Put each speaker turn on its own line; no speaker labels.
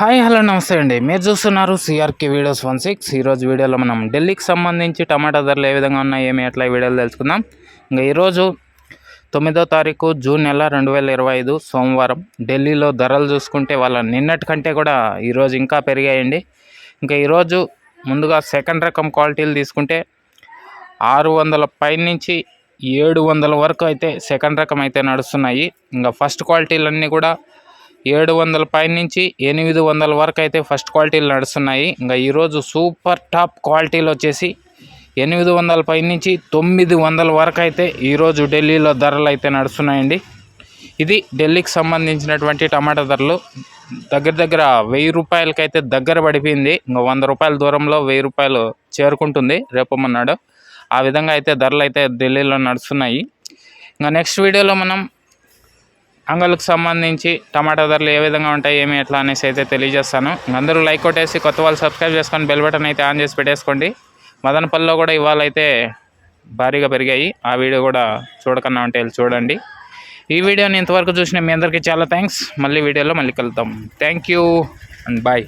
Hi hello నమస్తే అండి. మీరు చూస్తున్నారు సిఆర్కే వీడియోస్ 16. ఈరోజు వీడియోలో మనం ఢిల్లీకి సంబంధించి టమాటా ధరలు ఏ విధంగా ఉన్నాయి ఏమి ఎట్లా ఈ వీడియోలో తెలుసుకుందాం. ఇంకా ఈరోజు 9వ తారీఖు జూన్ నెల 2025 సోమవారం. ఢిల్లీలో ధరలు చూసుకుంటే వాళ్ళ నిన్నటి కంటే కూడా ఈరోజు ఇంకా పెరిగాయండి. ఇంకా ఈరోజు ముందుగా సెకండ్ రకం క్వాలిటీలు తీసుకుంటే 600 పై నుంచి 700 వరకు అయితే సెకండ్ రకం అయితే నడుస్తున్నాయి. ఇంకా ఫస్ట్ క్వాలిటీలన్నీ కూడా 700 పై నుంచి 800 వరకు అయితే ఫస్ట్ క్వాలిటీలు నడుస్తున్నాయి. ఇంకా ఈరోజు సూపర్ టాప్ క్వాలిటీలు వచ్చేసి 800 పై నుంచి 900 వరకు అయితే ఈరోజు ఢిల్లీలో ధరలు అయితే నడుస్తున్నాయండి. ఇది ఢిల్లీకి సంబంధించినటువంటి టమాటా ధరలు. దగ్గర 1000 రూపాయలకైతే దగ్గర పడిపోయింది. ఇంకా 100 రూపాయల దూరంలో 1000 రూపాయలు చేరుకుంటుంది రేపు మొన్నాడు. ఆ విధంగా అయితే ధరలు అయితే ఢిల్లీలో నడుస్తున్నాయి. ఇంకా నెక్స్ట్ వీడియోలో మనం అంగళ్ళకు సంబంధించి టమాటా ధరలు ఏ విధంగా ఉంటాయి ఏమి ఎట్లా అనేసి అయితే తెలియజేస్తాను. అందరూ లైక్ కొట్టేసి కొత్త వాళ్ళు సబ్స్క్రైబ్ చేసుకొని బెల్ బటన్ అయితే ఆన్ చేసి పెట్టేసుకోండి. మదనపల్లిలో కూడా ఇవాళ అయితే భారీగా పెరిగాయి. ఆ వీడియో కూడా చూడకన్నా ఉంటే చూడండి. ఈ వీడియోని ఇంతవరకు చూసిన మీ అందరికీ చాలా థ్యాంక్స్. మళ్ళీ వీడియోలో మళ్ళీ కలుద్దాం. Thank you and bye.